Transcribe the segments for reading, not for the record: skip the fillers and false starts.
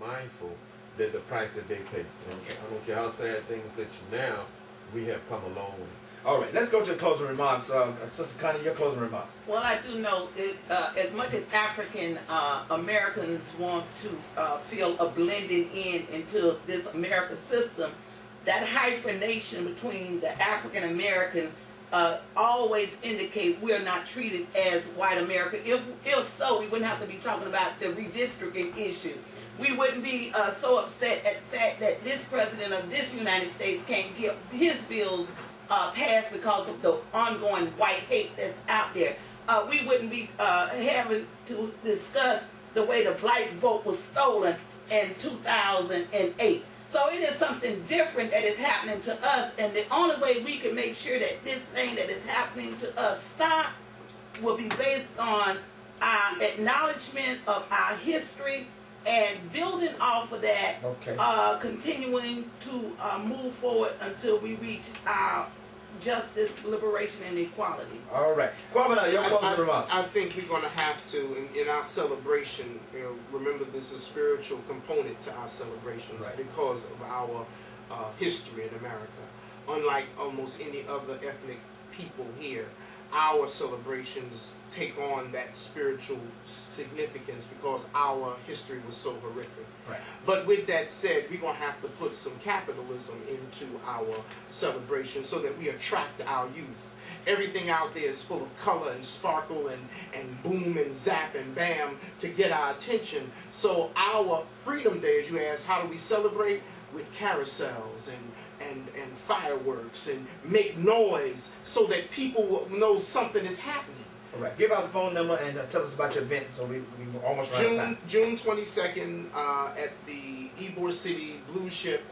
mindful that the price that they pay. I don't care how sad things that now, we have come a long way. All right, let's go to closing remarks. Sister Connie, your closing remarks. Well, I do know it, as much as African Americans want to feel a blending in into this America system, that hyphenation between the African American always indicate we're not treated as white America. If so, we wouldn't have to be talking about the redistricting issue. We wouldn't be so upset at the fact that this president of this United States can't get his bills passed because of the ongoing white hate that's out there. We wouldn't be having to discuss the way the black vote was stolen in 2008. So it is something different that is happening to us, and the only way we can make sure that this thing that is happening to us stop will be based on our acknowledgement of our history and building off of that, continuing to move forward until we reach our justice, liberation, and equality. All right. Kwame, your closing remarks. I think we're going to have to, in our celebration, remember there's a spiritual component to our celebration because of our history in America. Unlike almost any other ethnic people here, our celebrations take on that spiritual significance because our history was so horrific. Right. But with that said, we're going to have to put some capitalism into our celebration so that we attract our youth. Everything out there is full of color and sparkle and boom and zap and bam to get our attention. So our Freedom Day, as you ask, how do we celebrate? With carousels and fireworks and make noise so that people will know something is happening. All right. Give out the phone number and tell us about your event so we almost run out of time. June 22nd at the Ybor City Blue Ship.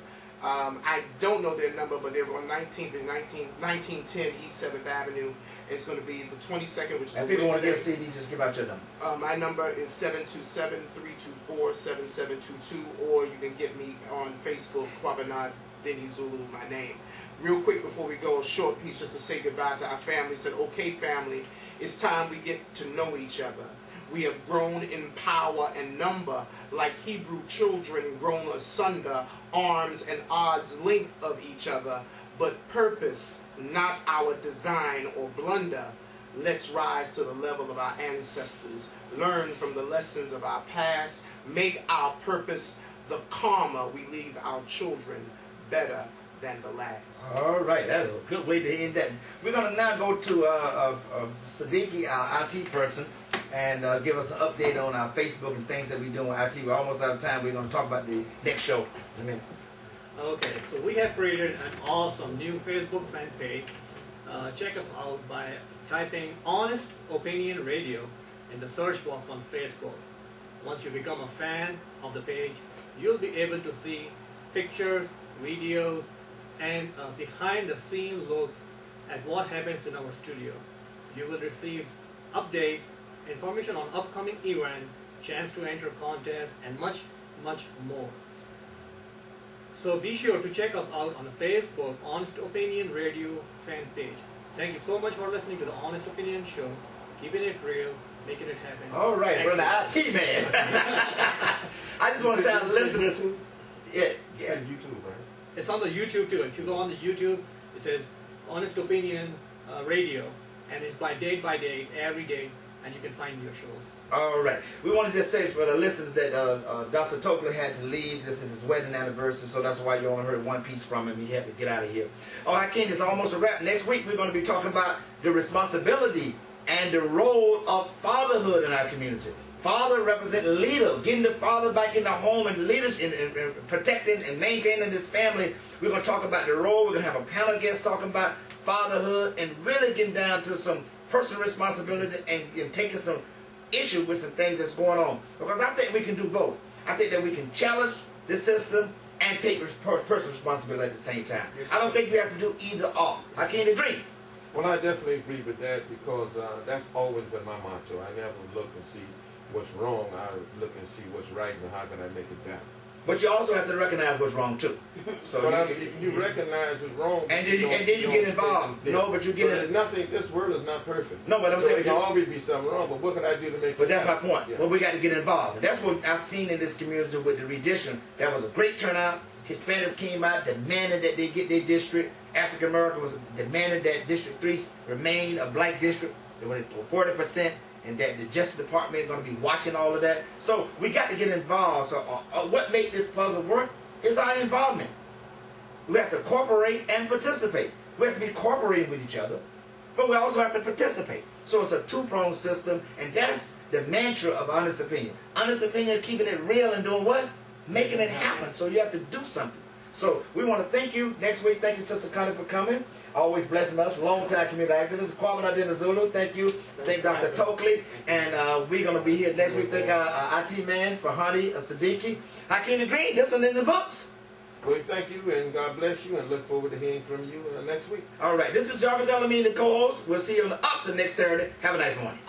I don't know their number, but they're on 1910 East 7th Avenue. It's going to be the 22nd, which is if people want to get a CD, just give out your number. My number is 727-324-7722, or you can get me on Facebook, Kwabanad Denny Zulu, my name. Real quick before we go, a short piece just to say goodbye to our family. Said, okay, family, it's time we get to know each other. We have grown in power and number, like Hebrew children grown asunder, arms and odds length of each other, but purpose, not our design or blunder. Let's rise to the level of our ancestors, learn from the lessons of our past, make our purpose the karma we leave our children better than the last. All right, that's a good way to end that. We're going to now go to Siddiqui, our IT person, and give us an update on our Facebook and things that we're doing with IT. We're almost out of time. We're going to talk about the next show in a minute. Okay, so we have created an awesome new Facebook fan page. Check us out by typing Honest Opinion Radio in the search box on Facebook. Once you become a fan of the page, you'll be able to see pictures, videos, and behind-the-scene looks at what happens in our studio. You will receive updates, information on upcoming events, chance to enter contests, and much, much more. So be sure to check us out on the Facebook Honest Opinion Radio fan page. Thank you so much for listening to the Honest Opinion Show. Keeping it real, making it happen. All right, we're the IT man. I just want to say our listeners. It's on YouTube, right? It's on the YouTube too. If you go on the YouTube, it says Honest Opinion Radio, and it's by date, every day, and you can find your shows. All right. We want to just say for the listeners that Dr. Tokley had to leave. This is his wedding anniversary, so that's why you only heard one piece from him. He had to get out of here. All right, Ken, it's almost a wrap. Next week, we're going to be talking about the responsibility and the role of fatherhood in our community. Father represents leader, getting the father back in the home and leadership and protecting and maintaining this family. We're going to talk about the role. We're going to have a panel guest talking about fatherhood and really getting down to some personal responsibility and taking some issue with some things that's going on. Because I think we can do both. I think that we can challenge the system and take personal responsibility at the same time. Yes, I don't think we have to do either or. I can't agree. Well, I definitely agree with that because that's always been my motto. I never look and see what's wrong. I look and see what's right and how can I make it better. But you also have to recognize what's wrong too. So But you recognize what's wrong, and then you get involved. No, but you get in. nothing. This world is not perfect. No, but I'm so saying there can always be something wrong. But what can I do to make? But it that's my happen? point. Yeah. But we got to get involved. And that's what I've seen in this community with the redistricting. That was a great turnout. Hispanics came out, demanded that they get their district. African Americans demanded that District 3 remain a black district. They were 40%, and that the Justice Department is going to be watching all of that. So we got to get involved. So what made this puzzle work is our involvement. We have to cooperate and participate. We have to be cooperating with each other, but we also have to participate. So it's a two-pronged system, and that's the mantra of honest opinion. Honest opinion is keeping it real and doing what? Making it happen. So you have to do something. So we want to thank you. Next week, thank you, Sister Connie, for coming. Always blessing us. Long-time community activist. Kwame Nadina Zulu. Thank you. Thank Dr. Tokley. And we're going to be here next week. Thank our IT man, Farhani Siddiqui. Hakeem the Dream. This one in the books. Well, thank you, and God bless you, and look forward to hearing from you next week. All right. This is Jarvis Alameen, the co-host. We'll see you on the Ups next Saturday. Have a nice morning.